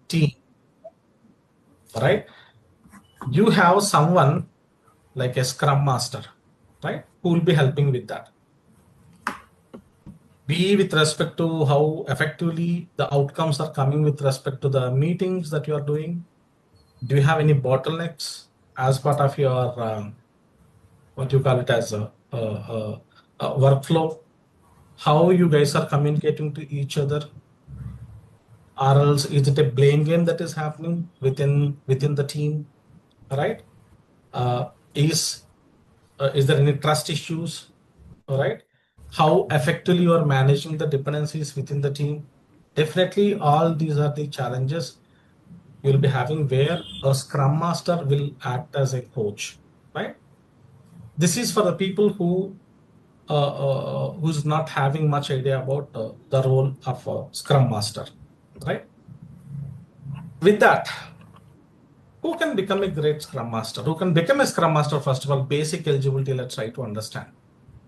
team, right? You have someone like a Scrum Master, right, who will be helping with that. Be with respect to how effectively the outcomes are coming with respect to the meetings that you are doing. Do you have any bottlenecks as part of your what you call it as a workflow? How you guys are communicating to each other, or else is it a blame game that is happening within the team, right? Uh, is there any trust issues, all right? How effectively you are managing the dependencies within the team? Definitely, all these are the challenges you'll be having where a Scrum Master will act as a coach, right? This is for the people who's not having much idea about the role of a Scrum Master, right? With that, who can become a great Scrum Master? Who can become a Scrum Master? First of all, basic eligibility, let's try to understand.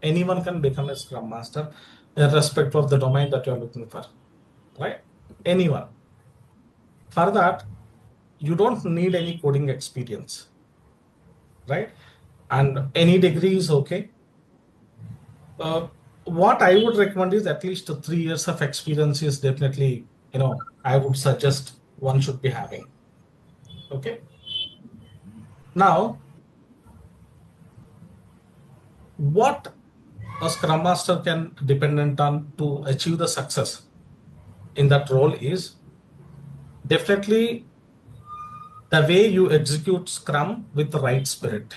Anyone can become a Scrum Master, irrespective of the domain that you're looking for, right? Anyone. For that, you don't need any coding experience, right? And any degree is okay. What I would recommend is at least 3 years of experience is definitely, I would suggest one should be having. Okay. Now, what a Scrum Master can dependent on to achieve the success in that role is definitely the way you execute Scrum with the right spirit,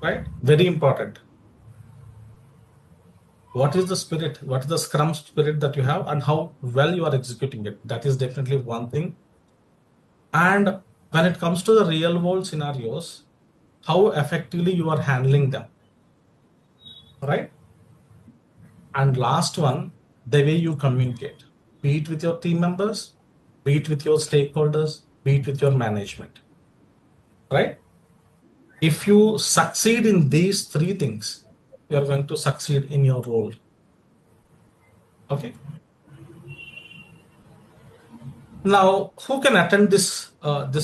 right? Very important. What is the spirit? What is the Scrum spirit that you have and how well you are executing it? That is definitely one thing. And when it comes to the real world scenarios, how effectively you are handling them, right? And last one, the way you communicate, be it with your team members, be it with your stakeholders, be it with your management, right? If you succeed in these three things, you're going to succeed in your role. Okay. Now, who can attend this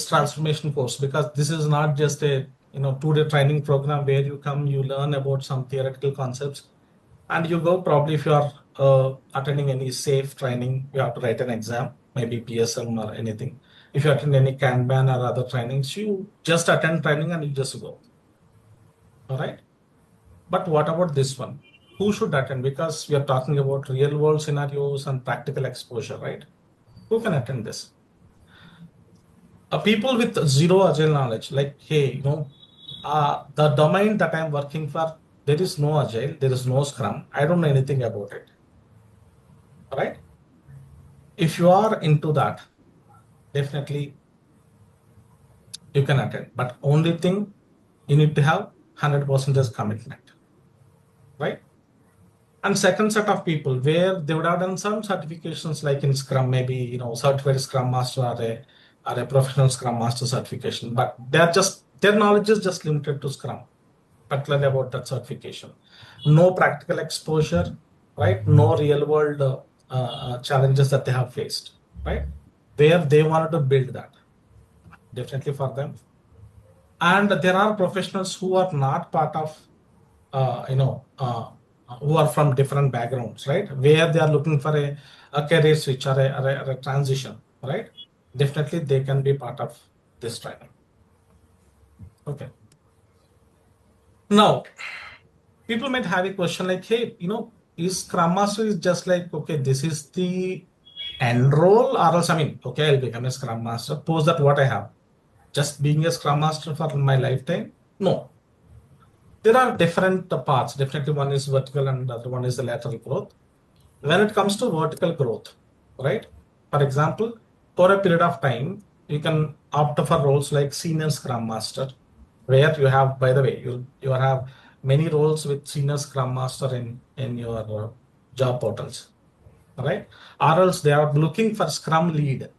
transformation course? Because this is not just a 2-day training program where you come, you learn about some theoretical concepts, and you go. Probably if you are attending any safe training, you have to write an exam, maybe PSM or anything. If you attend any Kanban or other trainings, you just attend training and you just go. All right. But what about this one? Who should attend? Because we are talking about real world scenarios and practical exposure, right? Who can attend this? People with zero agile knowledge, like, hey, the domain that I'm working for, there is no agile, there is no Scrum. I don't know anything about it. All right. If you are into that, definitely you can attend. But only thing you need to have 100% commitment, right? And second set of people where they would have done some certifications like in Scrum, maybe certified Scrum Master or a professional Scrum Master certification, but their knowledge is just limited to Scrum, particularly about that certification. No practical exposure, right? No real world challenges that they have faced, right? Where they wanted to build that, definitely for them. And there are professionals who are not part of, who are from different backgrounds, right? Where they are looking for a career switch or a transition, right? Definitely they can be part of this training. Okay. Now, people might have a question like, hey, is Scrum Master is just like, okay, this is the end role, or else, I mean, okay, I'll become a Scrum Master. Suppose that what I have, just being a Scrum Master for my lifetime? No. There are different parts. Definitely one is vertical and the other one is the lateral growth. When it comes to vertical growth, right? For example, for a period of time, you can opt for roles like senior Scrum Master, where you have, by the way, you have many roles with senior Scrum Master in your job portals, right? Or else they are looking for Scrum lead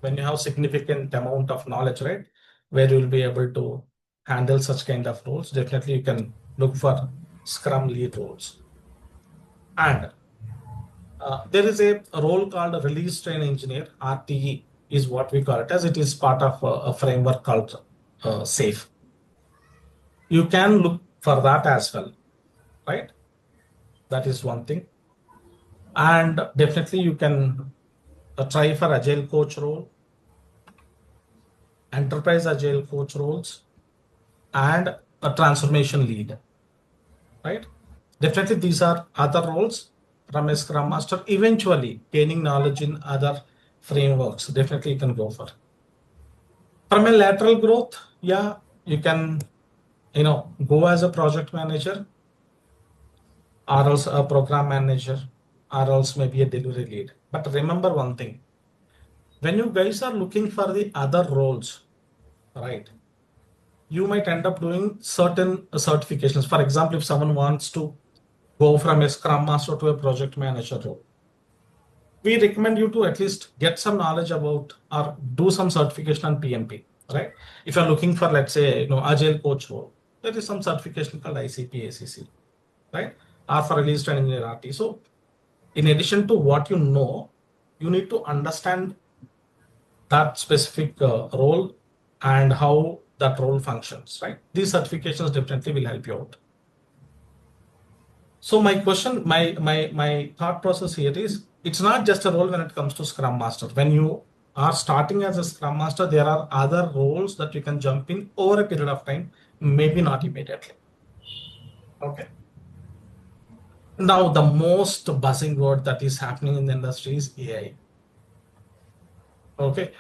when you have significant amount of knowledge, right? Where you will be able to handle such kind of roles. Definitely you can look for Scrum lead roles. And There is a role called release train engineer, RTE is what we call it, as it is part of a framework called SAFe. You can look for that as well, right? That is one thing. And definitely you can try for agile coach role, enterprise agile coach roles, and a transformation lead, right? Definitely these are other roles from a Scrum Master. Eventually, gaining knowledge in other frameworks, definitely you can go for. From a lateral growth, yeah, you can, go as a project manager, or else a program manager, or else maybe a delivery lead. But remember one thing, when you guys are looking for the other roles, right, you might end up doing certain certifications. For example, if someone wants to go from a Scrum Master to a project manager role, we recommend you to at least get some knowledge about or do some certification on PMP, right? If you're looking for, let's say, Agile coach role, there is some certification called ICP, ACC, right? Or for release training in RT. So in addition to what you need to understand that specific role and how that role functions, right? These certifications definitely will help you out. So my question, my thought process here is, it's not just a role when it comes to Scrum Master. When you are starting as a Scrum Master, there are other roles that you can jump in over a period of time, maybe not immediately. Okay. Now, the most buzzing word that is happening in the industry is AI. Okay.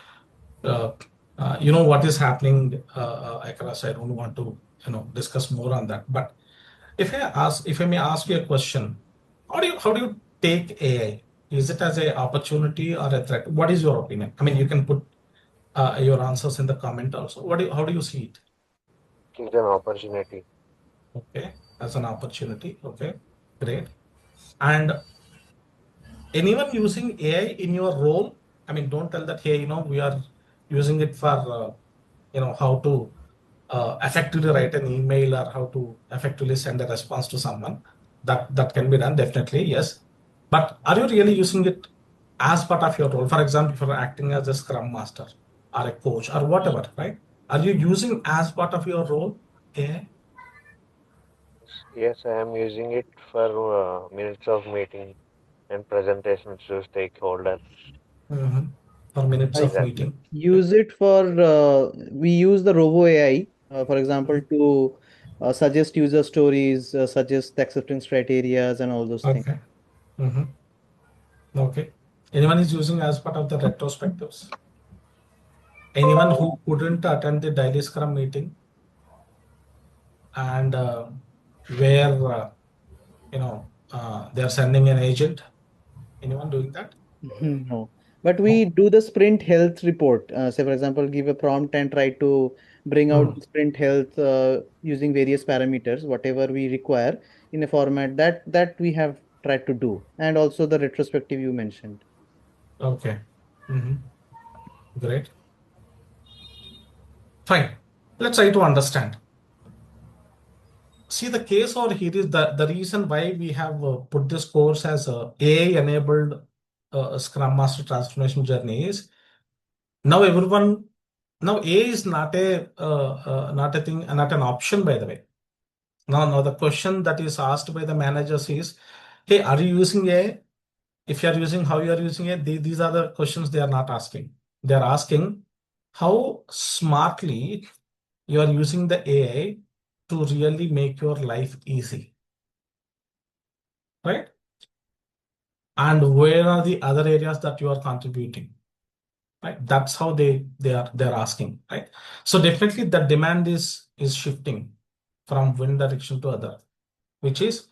Uh, you know what is happening across. I don't want to discuss more on that. But if I may ask you a question, how do you take AI? Is it as a opportunity or a threat? What is your opinion? I mean, you can put your answers in the comment also. How do you see it? It is an opportunity. Okay, as an opportunity. Okay, great. And anyone using AI in your role? I mean, don't tell that, hey, we are using it for how to effectively write an email or how to effectively send a response to someone. That can be done, definitely, yes. But are you really using it as part of your role? For example, if you're acting as a Scrum Master or a coach or whatever, right? Are you using as part of your role AI? Yes, I am using it for minutes of meeting and presentations to stakeholders. Mhm. For minutes I of Exactly. meeting. Okay. use it for we use the Robo AI, for example, Mhm. to suggest user stories, suggest acceptance criterias, and all those things. Okay. Mhm. Okay. Anyone is using as part of the retrospectives? Anyone who couldn't attend the daily Scrum meeting and where they are sending an agent? Anyone doing that? No, but we No. do the sprint health report. Say, for example, give a prompt and try to bring out Hmm. the sprint health using various parameters, whatever we require in a format that we have tried to do, and also the retrospective you mentioned. Okay. Mhm. Great. Fine. Let's try to understand. See, the case over here is the reason why we have put this course as a AI-enabled Scrum Master transformation journey is now everyone, now AI is not a thing, not an option, by the way. Now the question that is asked by the managers is, hey, are you using AI? If you are using, how you are using it? These are the questions they are not asking. They are asking how smartly you are using the AI to really make your life easy, right? And where are the other areas that you are contributing, right? That's how they're asking, right? So definitely the demand is shifting from one direction to other, which is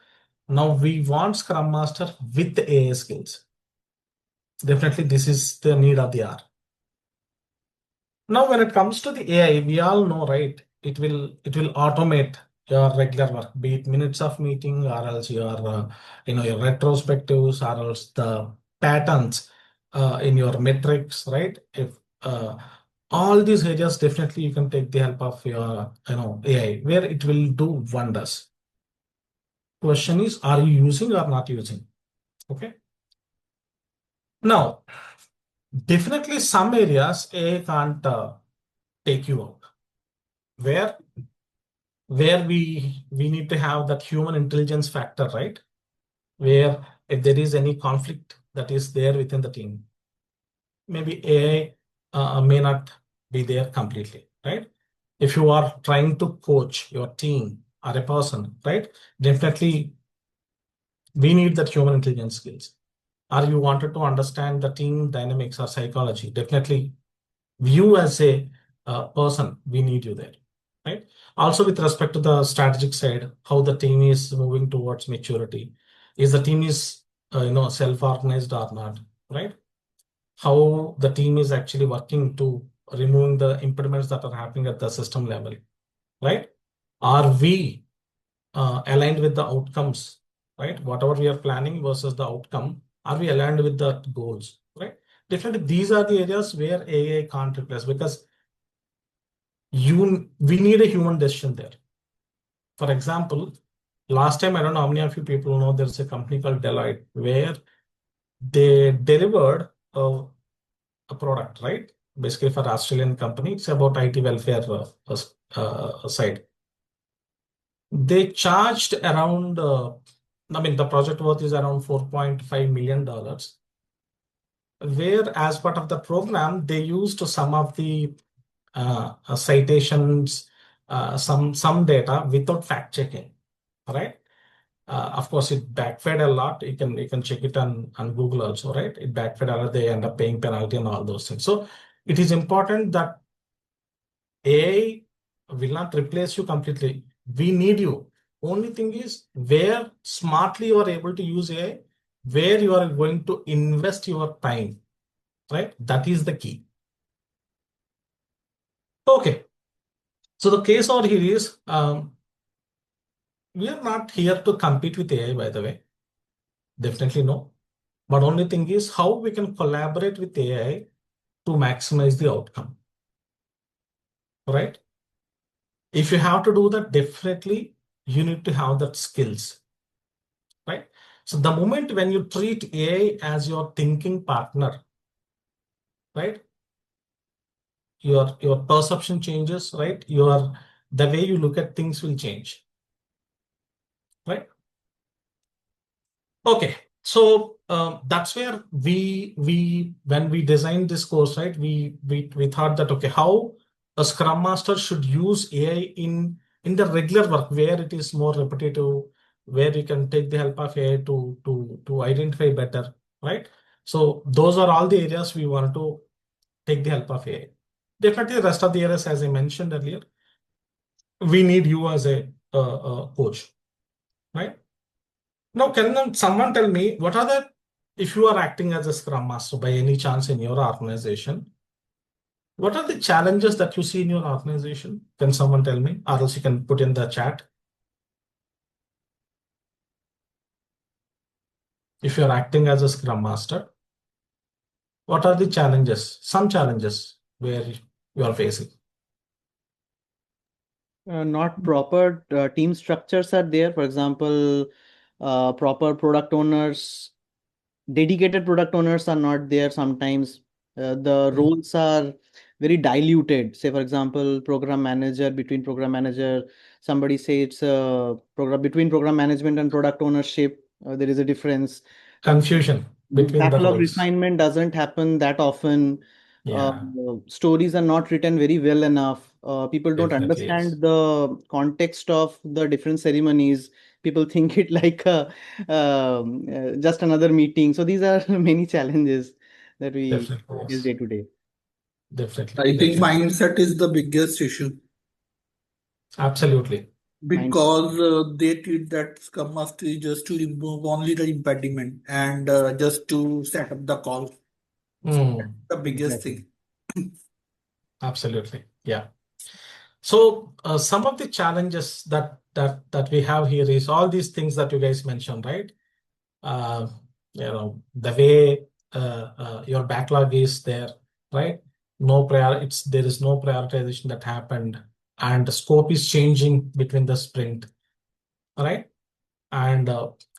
now we want Scrum Master with AI skills. Definitely, this is the need of the hour. Now, when it comes to the AI, we all know, right? It will automate your regular work, be it minutes of meeting, or else your retrospectives, or else the patterns in your metrics, right? If all these areas, definitely you can take the help of your AI, where it will do wonders. Question is, are you using or not using? Okay. Now, definitely some areas AI can't take you out. Where we need to have that human intelligence factor, right? Where if there is any conflict that is there within the team, maybe AI may not be there completely, right? If you are trying to coach your team or a person, right? Definitely we need that human intelligence skills. Or you wanted to understand the team dynamics or psychology, definitely you as a person, we need you there, right? Also, with respect to the strategic side, how the team is moving towards maturity, is the team is self-organized or not, right? How the team is actually working to removing the impediments that are happening at the system level, right? Are we aligned with the outcomes, right? Whatever we are planning versus the outcome, are we aligned with the goals, right? Definitely, these are the areas where AI can't replace because we need a human decision there. For example, last time, I don't know how many of you people know, there's a company called Deloitte where they delivered a product, right? Basically for Australian company, it's about IT welfare side. They charged around, the project worth is around $4.5 million, where as part of the program, they used some of the citations, some data without fact checking, right? Of course, it backfired a lot. You can check it on Google also, right? It backfired a lot. They end up paying penalty and all those things. So it is important that AI will not replace you completely. We need you. Only thing is where smartly you are able to use AI, where you are going to invest your time, right? That is the key. Okay. So the case over here is we are not here to compete with AI, by the way. Definitely no. But only thing is how we can collaborate with AI to maximize the outcome, right? If you have to do that, definitely you need to have that skills, right? So the moment when you treat AI as your thinking partner, right? Your perception changes, right? The way you look at things will change, right? Okay, so that's where we when we designed this course, right? We thought that okay, how a Scrum Master should use AI in the regular work where it is more repetitive, where you can take the help of AI to identify better, right? So those are all the areas we want to take the help of AI. Definitely, the rest of the areas, as I mentioned earlier, we need you as a coach, right? Now, can someone tell me what are if you are acting as a Scrum Master by any chance in your organization, what are the challenges that you see in your organization? Can someone tell me, or else you can put in the chat. If you're acting as a Scrum Master, what are the challenges? Some challenges where you are facing. Not proper team structures are there. For example, proper product owners, dedicated product owners are not there sometimes. The roles are very diluted. Say, for example, program manager, between program manager, somebody say it's program between program management and product ownership. There is a difference. Confusion between the Backlog roles. refinement doesn't happen that often. Yeah, Stories are not written very well enough. People don't definitely yes. understand the context of the different ceremonies. People think it like just another meeting. So these are many challenges that we Definitely face yes. day to day. Definitely, I think definitely. mindset is the biggest issue Absolutely. Mindset. because they treat that Scrum Master is just to remove only the impediment and just to set up the call. So that's Hmm. the biggest Exactly. thing. Absolutely. Yeah. So some of the challenges that we have here is all these things that you guys mentioned, right? Uh, the way your backlog is there, right? There is no prioritization that happened, and the scope is changing between the sprint, right? And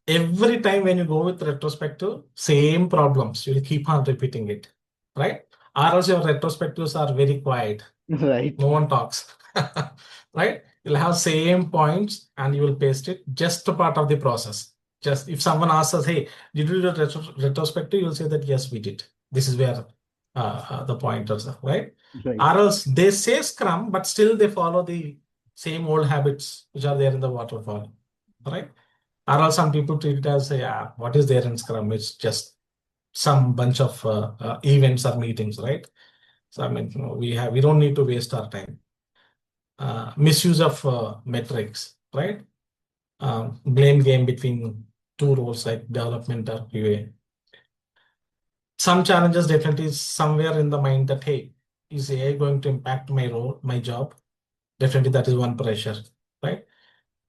Every time when you go with retrospective, same problems. You'll keep on repeating it, right? Or else your retrospectives are very quiet. Right. No one talks, right? You'll have same points and you will paste it. Just a part of the process. Just if someone asks us, hey, did you do the retrospective? You'll say that yes, we did. This is where the pointers are, right? Right. Or else they say Scrum, but still they follow the same old habits which are there in the waterfall, right? Or else some people treat it as, yeah, what is there in Scrum? It's just some bunch of events or meetings, right? So I mean, we don't need to waste our time. Misuse of metrics, right? Blame game between two roles like development or QA. Some challenges definitely is somewhere in the mind that, hey, is AI going to impact my role, my job? Definitely that is one pressure, right?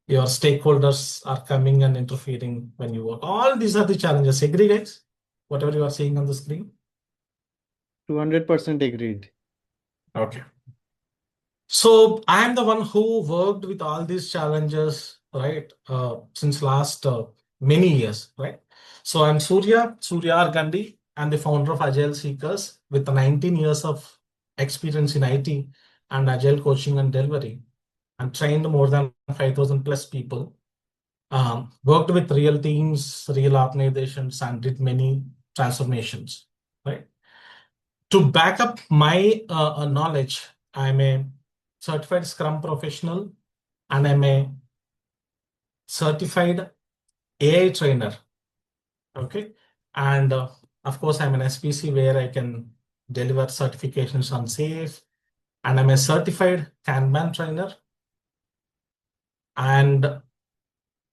Your stakeholders are coming and interfering when you work. All these are the challenges. Agree, guys? Whatever you are seeing on the screen. 200% agreed. Okay. So I'm the one who worked with all these challenges, right? Since last many years, right? So I'm Surya R Gandi. I'm the founder of Agile Seekers with 19 years of experience in IT and Agile coaching and delivery, and trained more than 5,000 plus people. Worked with real teams, real organizations, and did many transformations, right? To back up my knowledge, I'm a certified Scrum professional and I'm a certified AI trainer. Okay. And of course, I'm an SPC where I can deliver certifications on SAFe. And I'm a certified Kanban trainer. And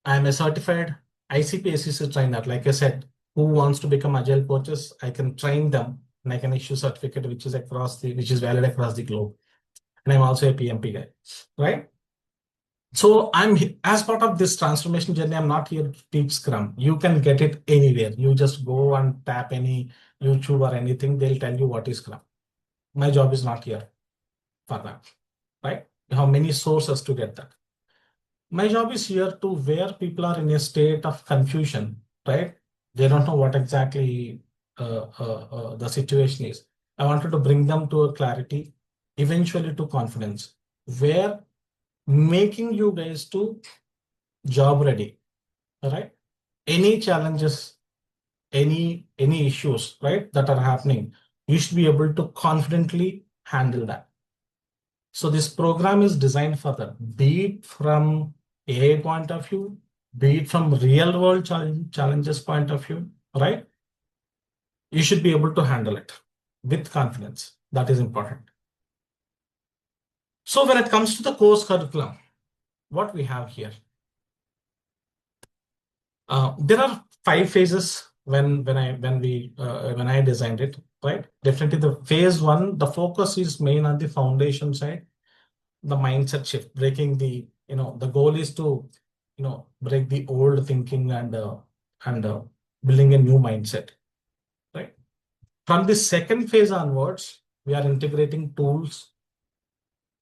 I'm a certified ICP/ACC trainer. Like I said, who wants to become agile coaches, I can train them and I can issue certificate which is valid across the globe. And I'm also a PMP guy, right? So as part of this transformation journey, I'm not here to teach Scrum. You can get it anywhere. You just go and tap any YouTube or anything. They'll tell you what is Scrum. My job is not here for that, right? You have many sources to get that. My job is here to where people are in a state of confusion, right? They don't know what exactly the situation is. I wanted to bring them to a clarity, eventually to confidence, where making you guys to job ready, right? Any challenges, any issues, right, that are happening, you should be able to confidently handle that. So this program is designed for that, be it from AI point of view, be it from real world challenges point of view, right? You should be able to handle it with confidence. That is important. So when it comes to the course curriculum, what we have here, there are 5 phases when I designed it, right? Definitely the phase one, the focus is main on the foundation side, the mindset shift, breaking the goal is to, break the old thinking and building a new mindset, right? From the second phase onwards, we are integrating tools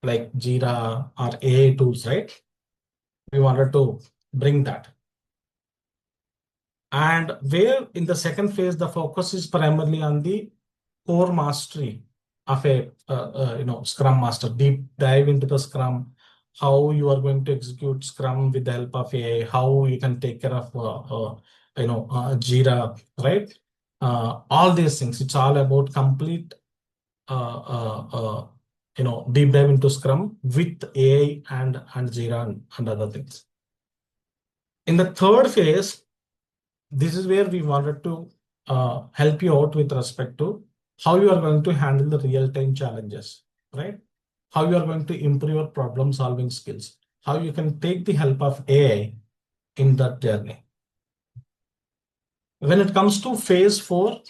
like Jira or AI tools, right? We wanted to bring that. And where in the second phase, the focus is primarily on the core mastery of a Scrum Master, deep dive into the Scrum, how you are going to execute Scrum with the help of AI, how you can take care of Jira, right? All these things. It's all about complete deep dive into Scrum with AI and Jira and other things. In the third phase, this is where we wanted to help you out with respect to how you are going to handle the real-time challenges, right? How you are going to improve your problem-solving skills, how you can take the help of AI in that journey. When it comes to phase 4,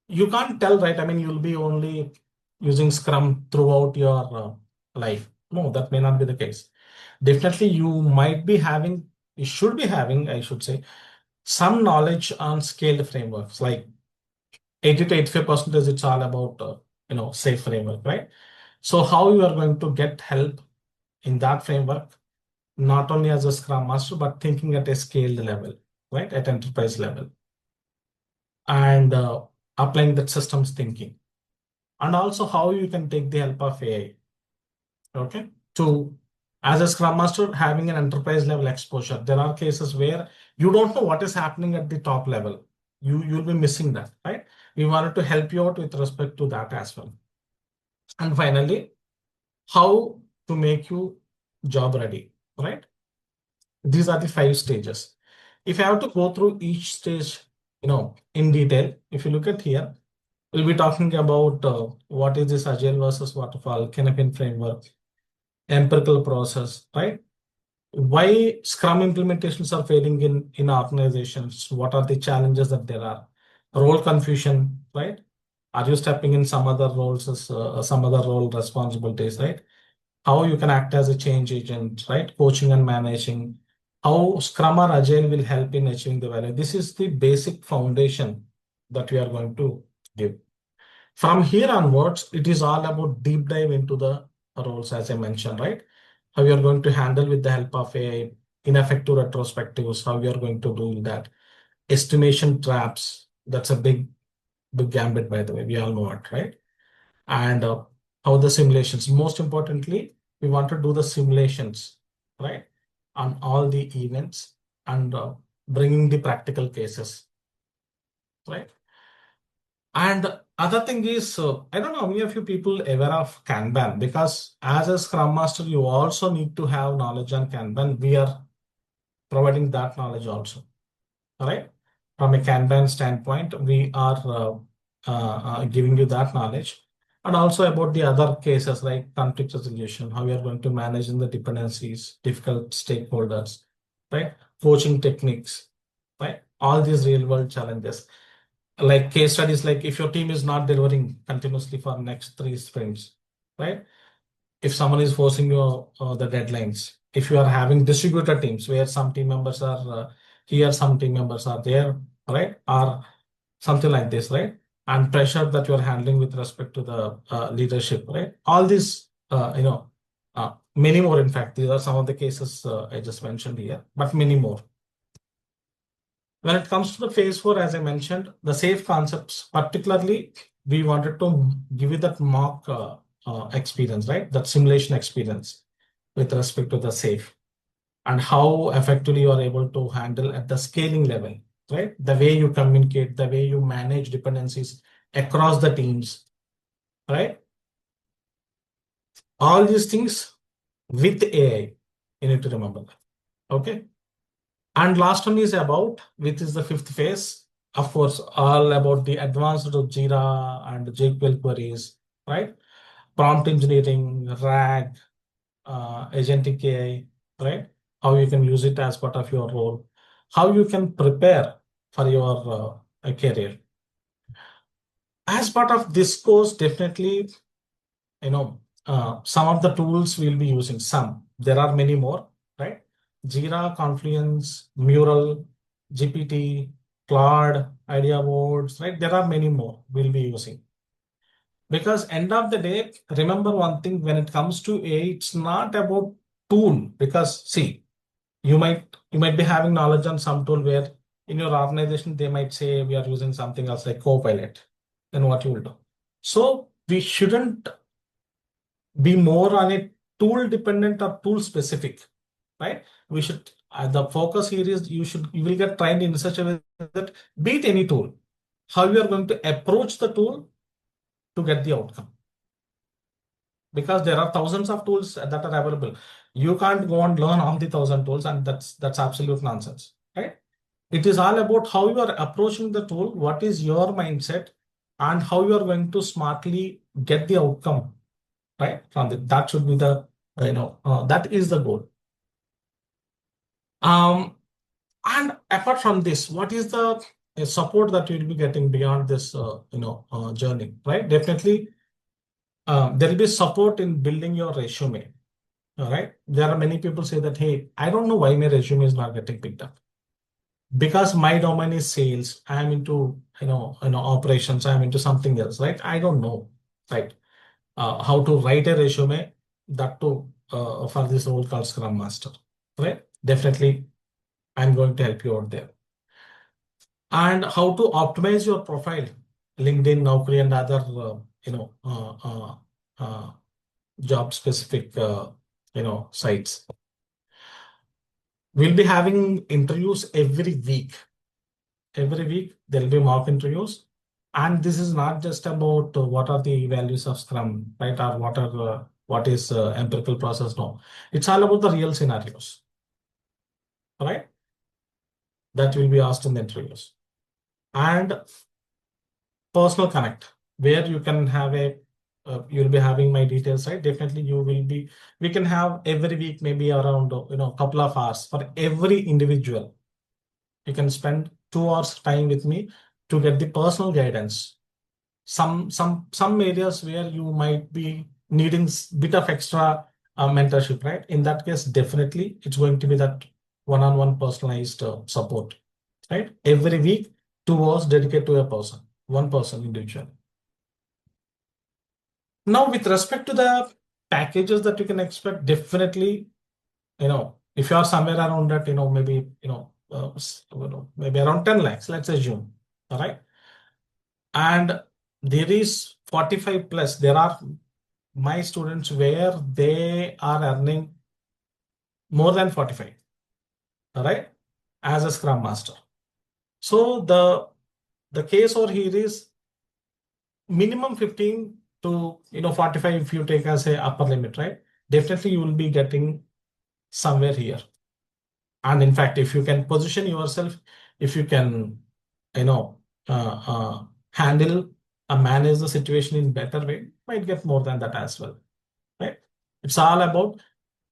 you can't tell, right? I mean, you'll be only using Scrum throughout your life. No, that may not be the case. Definitely, you should be having, I should say, some knowledge on scaled frameworks, like 80 to 85% it's all about SAFe framework, right? So how you are going to get help in that framework, not only as a Scrum Master, but thinking at a scaled level, right? At enterprise level. And applying that systems thinking. And also how you can take the help of AI, okay? To, as a Scrum Master, having an enterprise level exposure. There are cases where you don't know what is happening at the top level. You'll be missing that, right? We wanted to help you out with respect to that as well. And finally, how to make you job ready, right? These are the 5 stages. If I have to go through each stage, in detail, if you look at here, we'll be talking about what is this agile versus waterfall, canopy framework, empirical process, right? Why Scrum implementations are failing in organizations? What are the challenges that there are? Role confusion, right? Are you stepping in some other roles as some other role responsibilities, right? How you can act as a change agent, right? Coaching and managing. How Scrum or Agile will help in achieving the value. This is the basic foundation that we are going to give. From here onwards, it is all about deep dive into the roles, as I mentioned, right? How you are going to handle with the help of AI, ineffective retrospectives, how you are going to do that. Estimation traps, that's a big gambit, by the way. We all know it, right? And how the simulations. Most importantly, we want to do the simulations, right? On all the events and bringing the practical cases, right? And other thing is, I don't know how many of you people aware of Kanban, because as a Scrum Master, you also need to have knowledge on Kanban. We are providing that knowledge also, all right? From a Kanban standpoint, we are giving you that knowledge. And also about the other cases like conflict resolution, how we are going to manage in the dependencies, difficult stakeholders, right? Coaching techniques, right? All these real world challenges. Like case studies, like if your team is not delivering continuously for next 3 sprints, right? If someone is forcing you the deadlines, if you are having distributed teams where some team members are here, some team members are there, right? Or something like this, right? And pressure that you're handling with respect to the leadership, right? All these, many more. In fact, these are some of the cases I just mentioned here, but many more. When it comes to the phase 4, as I mentioned, the safe concepts, particularly, we wanted to give you that mock experience, right? That simulation experience with respect to the safe and how effectively you are able to handle at the scaling level, right? The way you communicate, the way you manage dependencies across the teams, right? All these things with AI, you need to remember that. Okay. And last one is about, which is the 5th phase, of course, all about the advanced Jira and JQL queries, right? Prompt engineering, RAG, agentic AI, right? How you can use it as part of your role, how you can prepare for your career. As part of this course, definitely, some of the tools we'll be using. There are many more, right? Jira, Confluence, Mural, GPT, Claude, Idea Boards, right? There are many more we'll be using. Because end of the day, remember one thing, when it comes to AI, it's not about tool. Because see, you might be having knowledge on some tool where in your organization they might say we are using something else like Copilot. Then what you will do? So we shouldn't be more on a tool dependent or tool specific, right? We should, the focus here is you will get trained in such a way that beat any tool, how you are going to approach the tool to get the outcome. Because there are thousands of tools that are available. You can't go and learn all the 1,000 tools, and that's absolute nonsense, right? It is all about how you are approaching the tool, what is your mindset, and how you are going to smartly get the outcome, right? From that should be the, that is the goal. And apart from this, what is the support that you'll be getting beyond this, journey, right? Definitely, there will be support in building your resume. All right. There are many people say that, hey, I don't know why my resume is not getting picked up. Because my domain is sales, I'm into, operations, I'm into something else, right? I don't know, right? How to write a resume, that too, for this role called Scrum Master. right? Definitely, I'm going to help you out there. And how to optimize your profile, LinkedIn, Naukri, and other, job specific, sites. We'll be having interviews every week. Every week, there'll be mock interviews. And this is not just about what are the values of Scrum, right? Or what is empirical process. No, it's all about the real scenarios, right? That will be asked in the interviews. And personal connect, where you can have you'll be having my details, right? Definitely we can have every week, maybe around, a couple of hours for every individual. You can spend 2 hours time with me to get the personal guidance. Some areas where you might be needing bit of extra mentorship, right? In that case, definitely it's going to be that one-on-one personalized support, right? Every week, 2 hours dedicated to a person, one person individual. Now, with respect to the packages that you can expect, definitely, if you are somewhere around that, maybe, maybe around 10 lakhs, let's assume, all right? And there is 45 plus, there are my students where they are earning more than 45, all right, as a Scrum Master. So the case over here is minimum 15 to 45 if you take as a upper limit, right? Definitely you will be getting somewhere here. And in fact, if you can position yourself, if you can, handle and manage the situation in better way, you might get more than that as well, right? It's all about.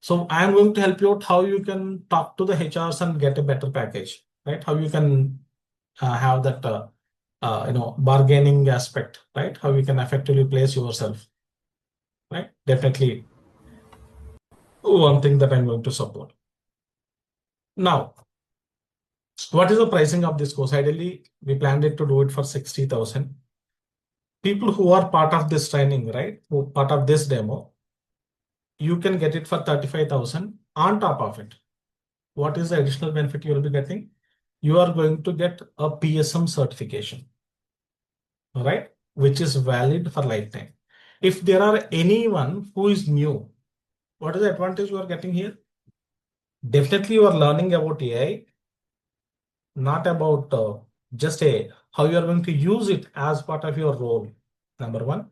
So I'm going to help you out how you can talk to the HRs and get a better package, right? How you can have that, bargaining aspect, right? How you can effectively place yourself, right? Definitely one thing that I'm going to support. Now, what is the pricing of this course? Ideally, we planned it to do it for 60,000. People who are part of this training, right? Who part of this demo, you can get it for 35,000 on top of it. What is the additional benefit you will be getting? You are going to get a PSM certification, all right? Which is valid for lifetime. If there are anyone who is new, what is the advantage you are getting here? Definitely you are learning about AI, not about just how you are going to use it as part of your role. Number one.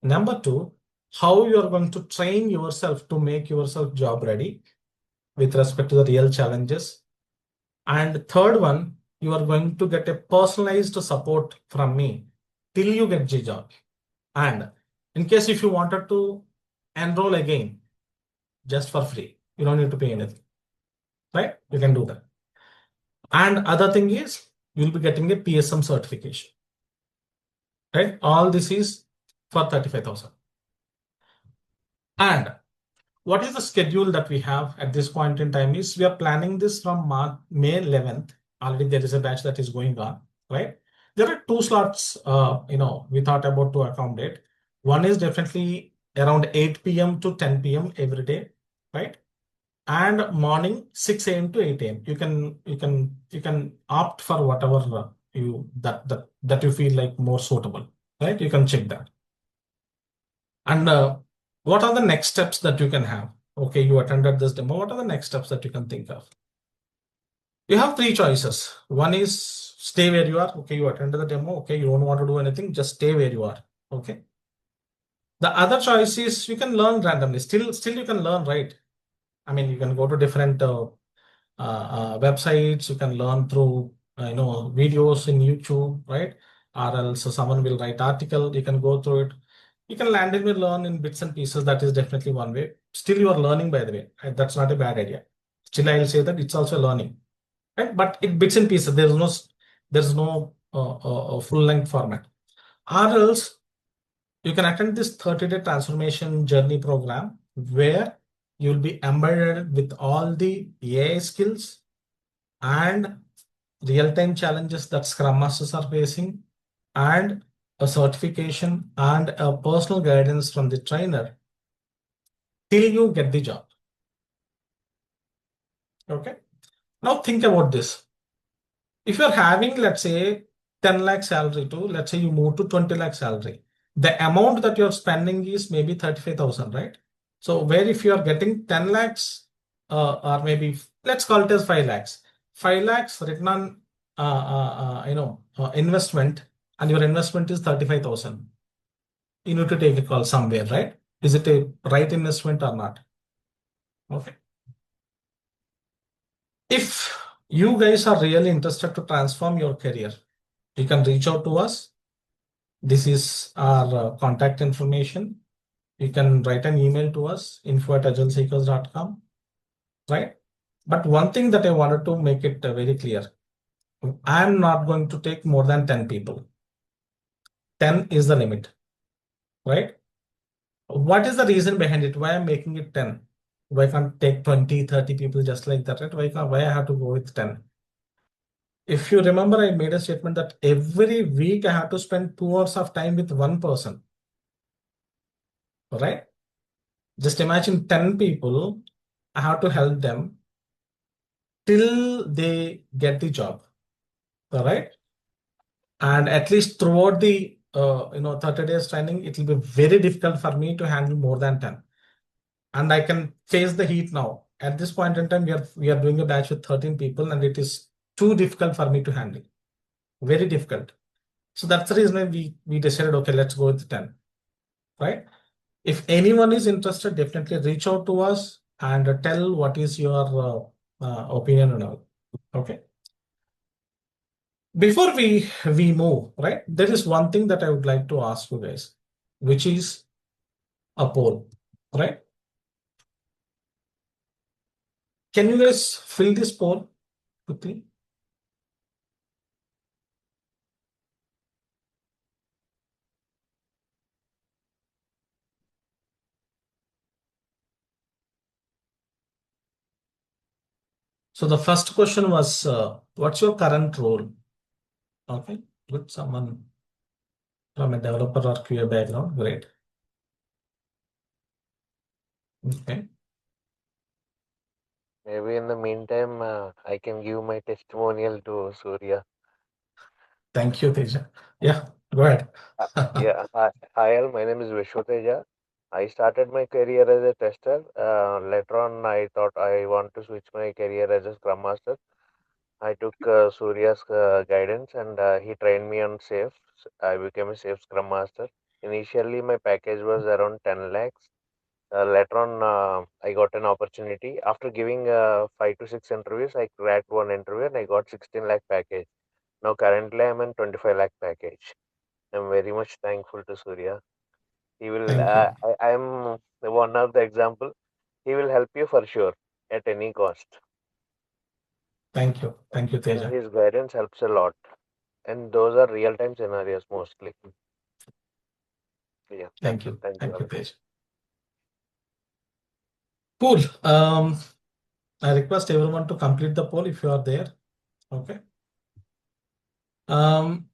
Number two, how you are going to train yourself to make yourself job ready with respect to the real challenges. And third one, you are going to get a personalized support from me till you get the job. And in case if you wanted to enroll again, just for free, you don't need to pay anything, right? You can do that. And other thing is, you'll be getting a PSM certification, right? All this is for 35,000. And what is the schedule that we have at this point in time is we are planning this from May 11th. Already there is a batch that is going on, right? There are 2 slots, we thought about to accommodate. One is definitely around 8 p.m. to 10 p.m. every day, right? And morning 6 a.m. to 8 a.m. You can opt for whatever that you feel like more suitable, right? You can check that. And what are the next steps that you can have? Okay, you attended this demo. What are the next steps that you can think of? You have 3 choices. One is stay where you are. Okay, you attended the demo. Okay, you don't want to do anything, just stay where you are. Okay. The other choice is you can learn randomly. Still you can learn, right? I mean, you can go to different websites. You can learn through videos in YouTube, right? Or else someone will write article. You can go through it. You can randomly learn in bits and pieces. That is definitely one way. Still, you are learning, by the way. Right? That's not a bad idea. Still, I will say that it's also learning, right? But it bits and pieces. There's no full length format. Or else you can attend this 30-day transformation journey program where you'll be embedded with all the AI skills and real-time challenges that Scrum Masters are facing, and a certification and a personal guidance from the trainer till you get the job. Okay. Now think about this. If you're having, let's say, 10 lakh salary to, let's say you move to 20 lakh salary, the amount that you're spending is maybe 35,000, right? So where if you're getting 10 lakhs, or maybe let's call it as 5 lakhs, 5 lakhs return on, investment, and your investment is 35,000. You need to take a call somewhere, right? Is it a right investment or not? Okay. If you guys are really interested to transform your career, you can reach out to us. This is our contact information. You can write an email to us, info@agileseekers.com, right? But one thing that I wanted to make it very clear, I'm not going to take more than 10 people. 10 is the limit, right? What is the reason behind it? Why I'm making it 10? Why can't take 20, 30 people just like that, right? Why I have to go with 10? If you remember, I made a statement that every week I have to spend 2 hours of time with one person, right? Just imagine 10 people, I have to help them till they get the job, all right? And at least throughout the 30 days training, it will be very difficult for me to handle more than 10. And I can face the heat now. At this point in time, we are doing a batch with 13 people, and it is too difficult for me to handle. Very difficult. So that's the reason why we decided, okay, let's go with 10, right? If anyone is interested, definitely reach out to us and tell what is your opinion and all. Okay. Before we move, right? There is one thing that I would like to ask you guys, which is a poll, right? Can you guys fill this poll quickly? So the first question was, what's your current role? Okay, good. Someone from a developer or QA background, great. Okay, Maybe in the meantime, I can give my testimonial to Surya. thank you, Teja. Yeah, go ahead. Yeah, hi all. My name is Vishwateja. I started my career as a tester. Later on, I thought I want to switch my career as a Scrum Master. I took Surya's guidance and he trained me on safe. I became a safe Scrum Master. Initially, my package was around 10 lakhs. Later on, I got an opportunity. After giving 5 to 6 interviews, I cracked one interview and I got 16 lakh package. Now, currently, I'm in 25 lakh package. I'm very much thankful to Surya. He will, Thank you. I'm one of the example. He will help you for sure at any cost. Thank you. Thank you, Teja. His guidance helps a lot. And those are real time scenarios mostly. Yeah, Thank that's it. you. Thank you Thank you, all. Teja. Cool. I request everyone to complete the poll if you are there. Okay.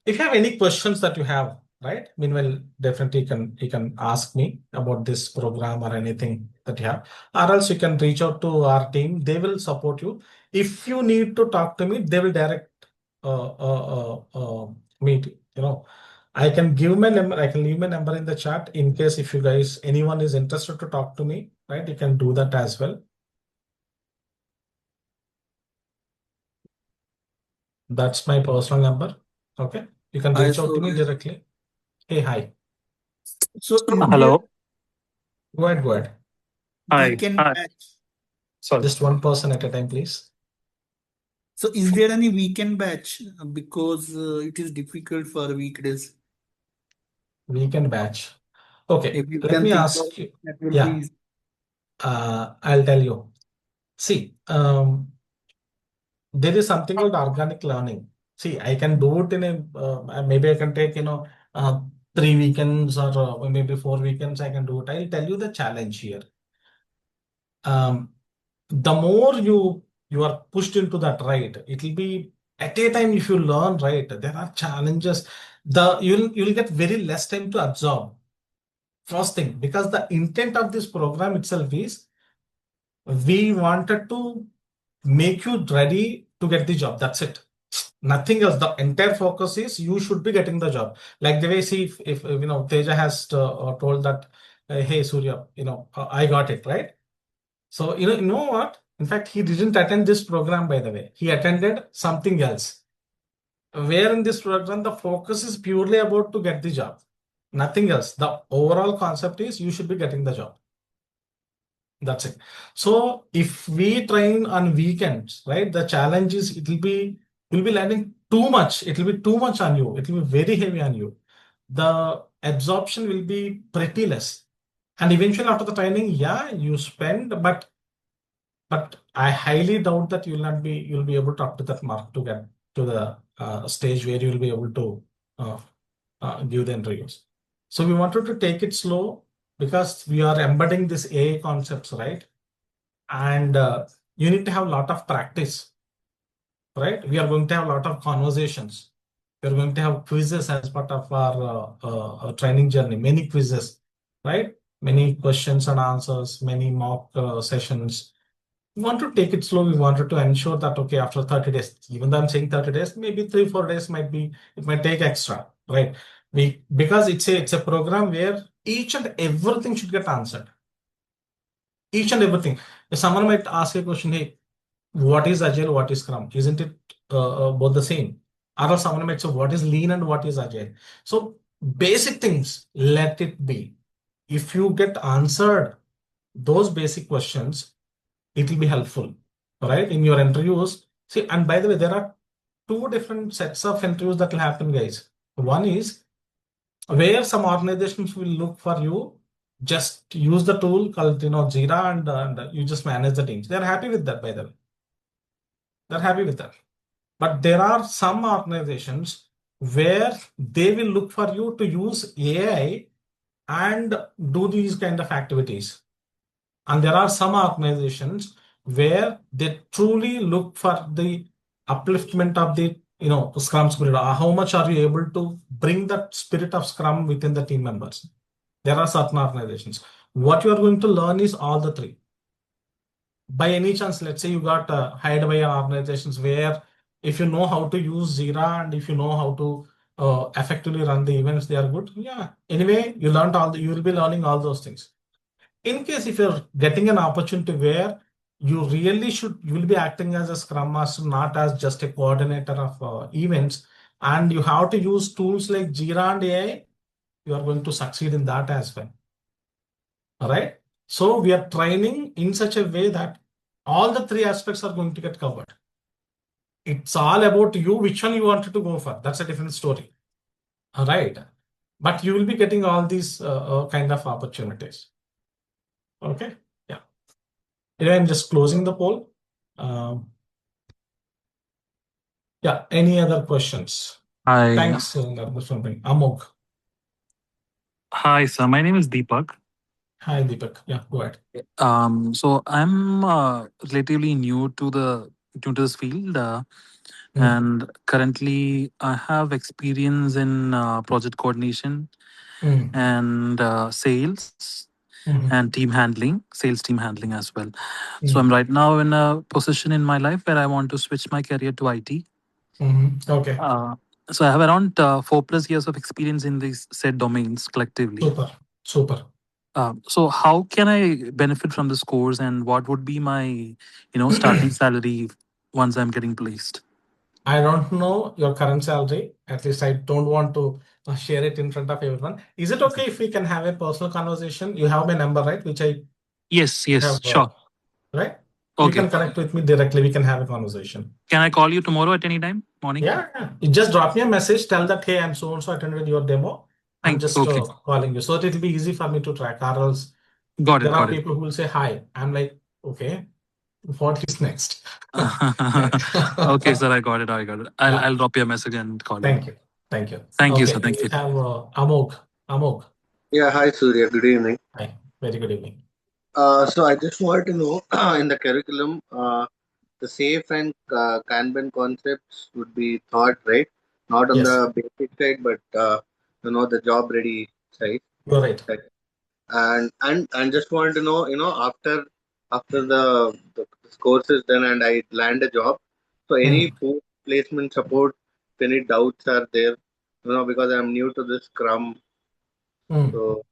If you have any questions that you have, right? Meanwhile, definitely you can ask me about this program or anything that you have, or else you can reach out to our team. They will support you. If you need to talk to me, they will direct me. I can give my number. I can leave my number in the chat in case if you guys anyone is interested to talk to me, right? You can do that as well. That's my personal number. Okay. You can Hi, reach out to me Surya. directly. Hey, hi. So is there Hello. Go ahead, go ahead. Hi. weekend Hi. batch? Sorry. Just one person at a time, please. So is there any weekend batch? Because it is difficult for weekdays. Weekend batch. Okay, If you let can me think of ask you. that will Yeah, be I'll tell you. See, there is something called organic learning. See, I can do it in maybe I can take, 3 weekends or maybe 4 weekends. I can do it. I'll tell you the challenge here. The more you are pushed into that, right, it will be at a time. If you learn, right, there are challenges. You'll get very less time to absorb. First thing, because the intent of this program itself is we wanted to make you ready to get the job. That's it. Nothing else. The entire focus is you should be getting the job. Like the way, see, if Teja has told that, hey Surya, I got it, right? So you know what? In fact, he didn't attend this program, by the way. He attended something else. Where in this program the focus is purely about to get the job, nothing else. The overall concept is you should be getting the job. That's it. So if we train on weekends, right, the challenge is you'll be learning too much. It will be too much on you. It will be very heavy on you. The absorption will be pretty less. And eventually after the training, yeah, you spend, but I highly doubt that you'll be able to up to that mark to get to the stage where you'll be able to uh, give the interviews. So we wanted to take it slow because we are embedding this AI concepts, right? And you need to have a lot of practice, right? We are going to have a lot of conversations. We are going to have quizzes as part of our training journey, many quizzes, right? Many questions and answers, many mock sessions. We want to take it slow. We wanted to ensure that, okay, after 30 days, even though I'm saying 30 days, maybe 3-4 days it might take extra, right? Because it's a program where each and everything should get answered. Each and everything. If someone might ask a question, hey, what is Agile, what is Scrum? Isn't it both the same? Or someone might say, what is Lean and what is Agile? So basic things, let it be. If you get answered those basic questions, it will be helpful, right? In your interviews. See, and by the way, there are two different sets of interviews that will happen, guys. One is where some organizations will look for you, just use the tool called Jira, and you just manage the teams. They're happy with that, by the way. They're happy with that. But there are some organizations where they will look for you to use AI and do these kind of activities. And there are some organizations where they truly look for the upliftment of the Scrum spirit. How much are you able to bring that spirit of Scrum within the team members? There are certain organizations. What you are going to learn is all the three. By any chance, let's say you got hired by organizations where if you know how to use Jira and if you know how to effectively run the events, they are good. Yeah. Anyway, you will be learning all those things. In case if you're getting an opportunity where you will be acting as a Scrum Master, not as just a coordinator of events, and you have to use tools like Jira and AI, you are going to succeed in that as well. All right. So we are training in such a way that all the three aspects are going to get covered. It's all about you, which one you wanted to go for. That's a different story. All right. But you will be getting all these kind of opportunities. Okay. Yeah. Anyway, I'm just closing the poll. Yeah. Any other questions? Hi. Thanks, Amok. Hi, sir. My name is Deepak. Hi, Deepak. Yeah, go ahead. So I'm relatively new to this field, and currently I have experience in project coordination and sales and sales team handling as well. So I'm right now in a position in my life where I want to switch my career to IT. Okay. So I have around 4+ years of experience in these said domains collectively. Super. So how can I benefit from this course, and what would be my, starting salary once I'm getting placed? I don't know your current salary. At least I don't want to share it in front of everyone. Is it okay if we can have a personal conversation? You have my number, right? Which I Yes, have, sure. right? You Okay. can connect with me directly. We can have a conversation. Can I call you tomorrow at any time, morning? Yeah. You just drop me a message. Tell that, hey, I'm so and so attended your demo. I'm just calling you. So it will be easy for me to track. Or else there are people who will say hi. I'm like, okay, what is next? Okay, sir, I got it. I'll drop you a message and call you. Thank you. Thank you, sir. Thank you. We have Amok. Yeah, hi Surya, good evening. Hi, very good evening. So I just wanted to know in the curriculum, the safe and Kanban concepts would be taught, right? Not on the basic side, but the job ready side. You're right. And just wanted to know, after the courses done and I land a job. So any post placement support, if any doubts are there, because I'm new to this Scrum. So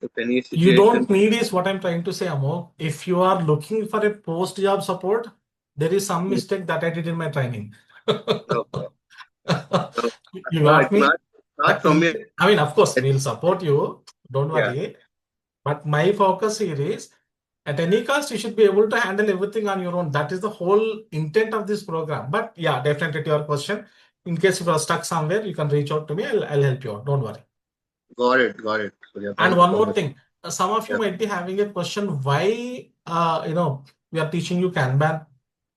if any You situation, don't need is what I'm trying to say, Amol. If you are looking for a post-job support, there is some mistake that I did in my training. okay. You No, got it's me? not from me. I mean, of course, we'll support you. Don't Yeah, worry. But my focus here is at any cost, you should be able to handle everything on your own. That is the whole intent of this program. But yeah, definitely to your question. In case you are stuck somewhere, you can reach out to me. I'll help you out. Don't worry. got it. Surya, And thank you one so more much. thing, some of you Yeah. might be having a question why we are teaching you Kanban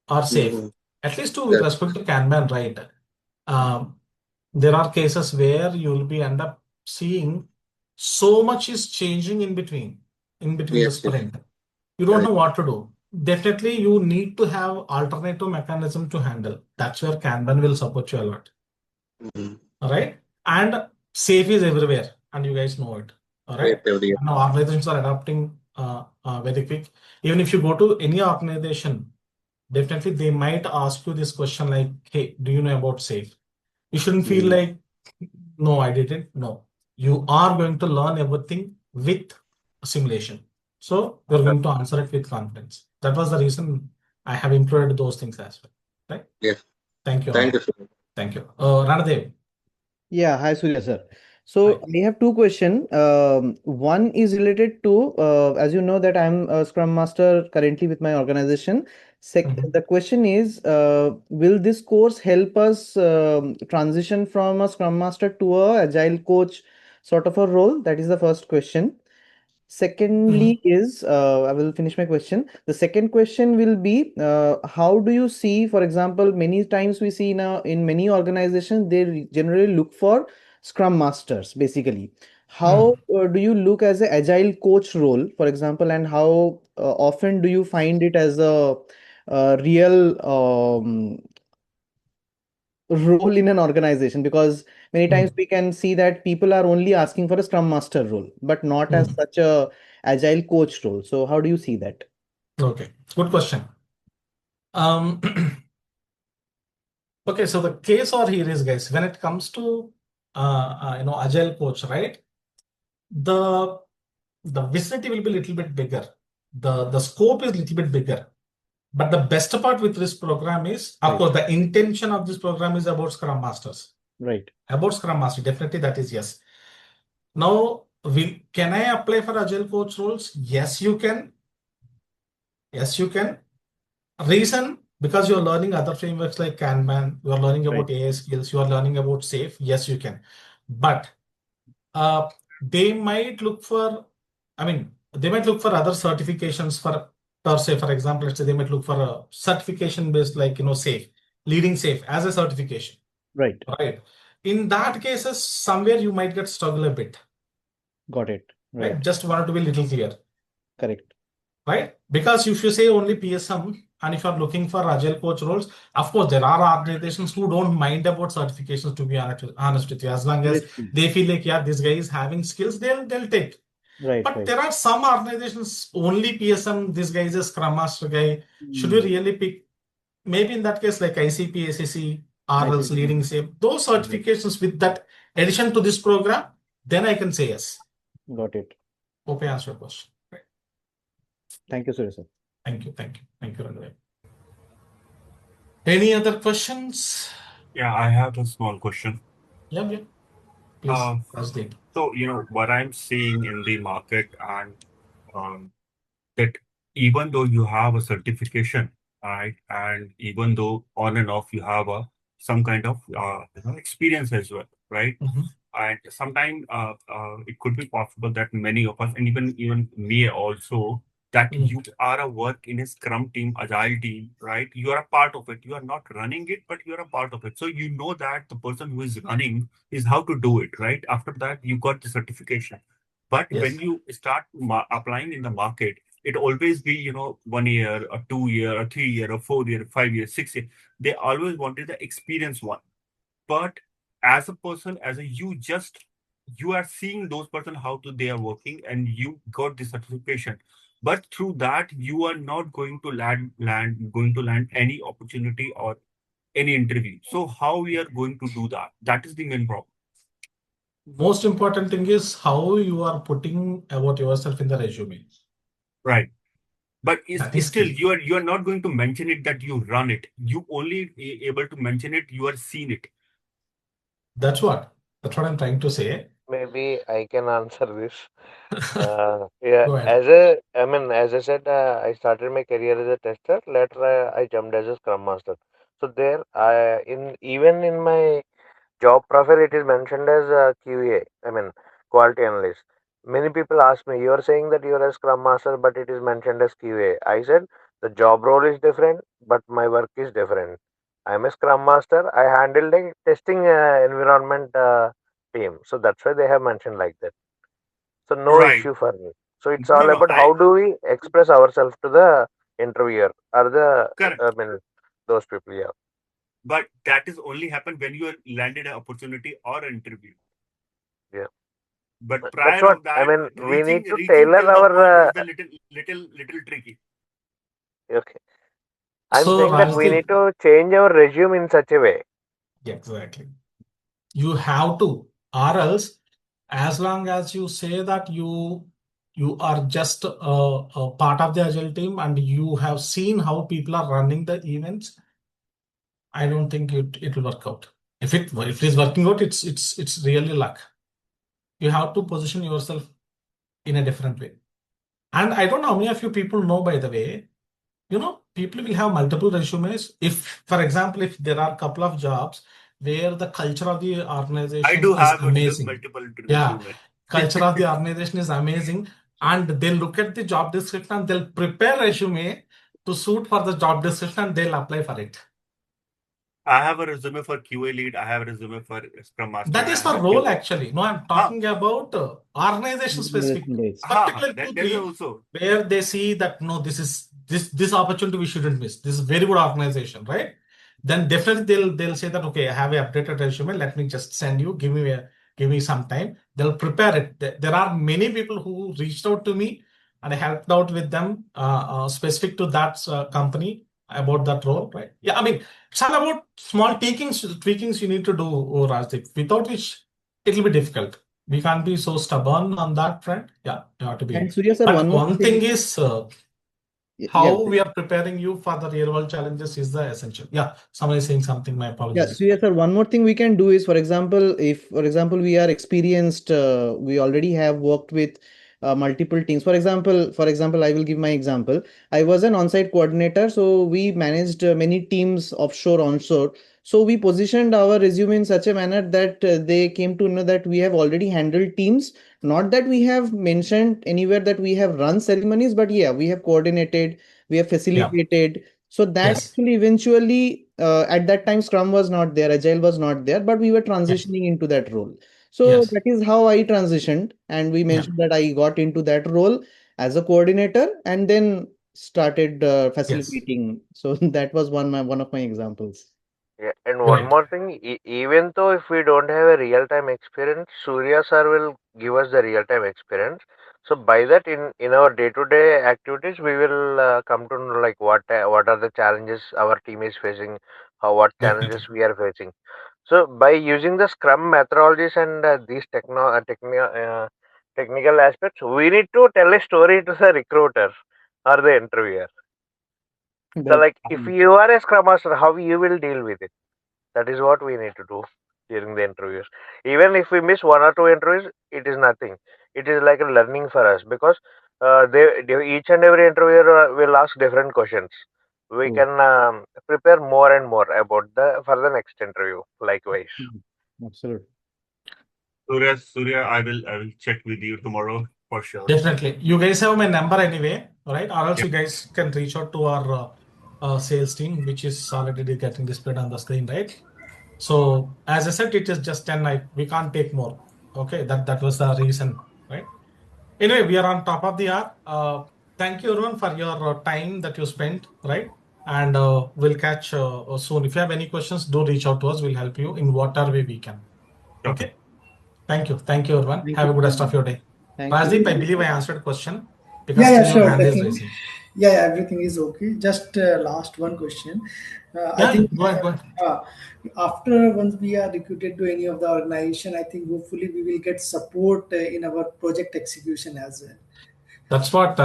or safe. Mm-hmm. At least with Yes. respect to Kanban, right? Um, there are cases where you will be end up seeing so much is changing in between the Yes. sprint. You don't know Correct. what to do. Definitely, you need to have alternative mechanism to handle. That's where Kanban will support you a lot. Mm-hmm. All right. And safe is everywhere, and you guys know it. All right. Yes. Now organizations are adopting very quick. Even if you go to any organization, definitely they might ask you this question like, "Hey, do you know about safe?" You shouldn't feel Mm-hmm. like, "No, I didn't." No, you are going to learn everything with simulation. So you're going to answer it with confidence. That was the reason I have included those things as well. Right. Yes. Thank you, Thank Amol. you, sir. Thank you. Ranadev. Yeah, hi Surya sir. Hi. So I have two questions. One is related to, as you know, that I'm a Scrum Master currently with my organization. The question is, will this course help us transition from a Scrum Master to a Agile coach sort of a role? That is the first question. Secondly is, I will finish my question. The second question will be, how do you see, for example, many times we see in many organizations, they generally look for Scrum Masters, basically. How do you look as an Agile coach role, for example, and how often do you find it as a real role in an organization? Because many times we can see that people are only asking for a Scrum Master role, but not as such a Agile coach role. So how do you see that? Okay, good question. Okay, so the case or here is, guys, when it comes to Agile coach, right? The vicinity will be a little bit bigger. The scope is a little bit bigger. But the best part with this program is, of course, the intention of this program is about Scrum Masters. Right. About Scrum Master, definitely that is yes. Now, can I apply for Agile coach roles? Yes, you can. Yes, you can. Reason, because you're learning other frameworks like Kanban, you're learning about AI skills, you are learning about SAFe. Yes, you can. But they might look for, they might look for other certifications for per se. For example, let's say they might look for a certification based like, SAFe, leading SAFe as a certification. Right. Right. In that cases, somewhere you might get struggle a bit. Got it. Right. Just wanted to be a little clear. Correct. Right? Because if you say only PSM and if you're looking for Agile coach roles, of course, there are organizations who don't mind about certifications, to be honest with you. As long as they feel like, yeah, this guy is having skills, they'll take. But there are some organizations, only PSM, this guy is a Scrum Master guy. Should we really pick? Maybe in that case, like ICP, SAC, RLs, leading SAFe, those certifications with that addition to this program, then I can say yes. Got it. Hope I answered your question. Thank you, Surya sir. Thank you, Ranveer. Any other questions? Yeah, I have a small question. Yeah. Please, Rajdeep. So, what I'm seeing in the market and that even though you have a certification, right, and even though on and off you have some kind of experience as well, right? And sometimes it could be possible that many of us, and even me also, that you are a work in a Scrum team, Agile team, right? You are a part of it. You are not running it, but you are a part of it. So you know that the person who is running is how to do it, right? After that, you got the certification. But when you start applying in the market, it always be 1 year, a 2 year, a 3 year, a 4 year, 5 year, 6 year. They always wanted the experienced one. But as a person, as a you are seeing those person how they are working, and you got the certification. but through that you are not going to land any opportunity or any interview. So how we are going to do that? That is the main problem. Most important thing is how you are putting about yourself in the resume. Right. But That is still, key. you are not going to mention it that you run it. You only able to mention it. You are seen it. That's what I'm trying to say. Maybe I can answer this. Yeah, Go ahead. as I said, I started my career as a tester. Later, I jumped as a Scrum Master. So there, even in my job profile, it is mentioned as QA. Quality analyst. Many people ask me, "You are saying that you are a Scrum Master, but it is mentioned as QA." I said the job role is different, but my work is different. I am a Scrum Master. I handled a testing environment team, so that's why they have mentioned like that. So no Right. issue for me. So it's No, all no. about how do we express ourselves to the interviewer or the Correct. those people. Yeah. But that is only happened when you are landed an opportunity or an interview. Yeah. But That's prior what of that, we need to reaching tailor till the point our. is the little tricky. Okay. I'm So saying that we need Rajdeep, to change our resume in such a way. exactly. You have to, or else, as long as you say that you are just a part of the Agile team and you have seen how people are running the events, I don't think it will work out. If it is working out, it's really luck. You have to position yourself in a different way. And I don't know how many of you people know, by the way, people will have multiple resumes. If, for example, if there are a couple of jobs where the culture of the I organization do is have amazing. multiple Yeah, resume. culture of the organization is amazing. And they'll look at the job description and they'll prepare resume to suit for the job description and they'll apply for it. I have a resume for QA lead. I have a resume for Scrum Master. That I is have for a role QA. actually. No, I'm Ah, talking about organization specific, Organization based. particular that there is Q3, also. where they see that no, this opportunity we shouldn't miss. This is very good organization, right? Then definitely they'll say that okay, I have a updated resume. Let me just send you. Give me some time. They'll prepare it. There are many people who reached out to me and I helped out with them specific to that company about that role, right? Yeah, I mean it's all about small tweakings you need to do, Rajdeep, without which it'll be difficult. We can't be so stubborn on that front. Yeah, you have to And be. Surya sir, But one more one thing thing. is Yeah, how we are preparing you for the real world challenges is the essential. Yeah, somebody is saying something. My yeah, apologies. so yes, sir. One more thing we can do is, for example, if, for example, we are experienced, we already have worked with multiple teams. For example, I will give my example. I was an on-site coordinator, so we managed many teams offshore, onshore. So we positioned our resume in such a manner that they came to know that we have already handled teams. Not that we have mentioned anywhere that we have run ceremonies, but yeah, we have coordinated, we have Yeah. facilitated. So that Yes. actually eventually, at that time, Scrum was not there, Agile was not there, but we were Yeah. transitioning into that role. So Yes. that is how I transitioned, and we Yeah. mentioned that I got into that role as a coordinator, and then started Yes. facilitating. So that was one of my examples. Yeah, and one Great. more thing, even though if we don't have a real-time experience, Surya sir will give us the real-time experience. So by that, in our day-to-day activities, we will come to know like what are the challenges our team is facing, what Definitely. challenges we are facing. So by using the Scrum methodologies and these technical aspects, we need to tell a story to the recruiter or the interviewer. So Well, like if you are a Scrum Master, how you will deal with it? That is what we need to do during the interviews. Even if we miss one or two interviews, it is nothing. It is like a learning for us because each and every interviewer will ask different questions. We oh, can prepare more and more about the for the next interview. Likewise. absolutely. Surya, I will check with you tomorrow for sure. Definitely. You guys have my number anyway, right? Or else Yeah. you guys can reach out to our sales team, which is already getting displayed on the screen, right? So as I said, it is just 10. We can't take more. Okay, that was the reason, right? Anyway, we are on top of the hour. Thank you, everyone, for your time that you spent, right? And we'll catch soon. If you have any questions, do reach out to us. We'll help you in whatever way we can. Sure. Okay. Thank you. Thank you, everyone. Thank Have you a good so rest of much. your day. Thank you. Rajdeep, I believe I answered the question. Because Yeah, still your sure, hand is definitely. raising. Yeah, everything is okay. Just last one question. I Yeah, think go ahead. after once we are recruited to any of the organization, I think hopefully we will get support in our project execution as well. That's what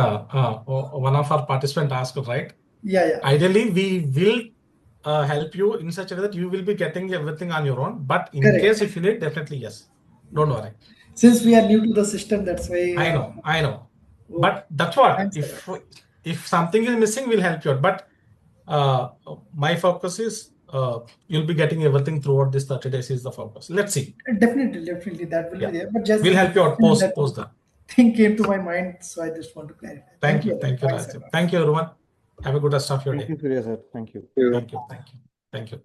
one of our participants asked, right? Yeah. Ideally, we will help you in such a way that you will be getting everything on your own. But in Correct. case if you need, definitely yes. Don't worry. Since we are new to the system, that's why. I know. Oh, But that's what. thanks a lot. If something is missing, we'll help you out. But my focus is you'll be getting everything throughout this 30 days is the focus. Let's see. Definitely, that will be there. But just We'll help you out post that. thing came to my mind, so I just want to clarify. Thank you, Thanks a Raj. lot. Thank you, everyone. Have a good rest of your Thank day. you, Surya sir. Thank you. Thank you.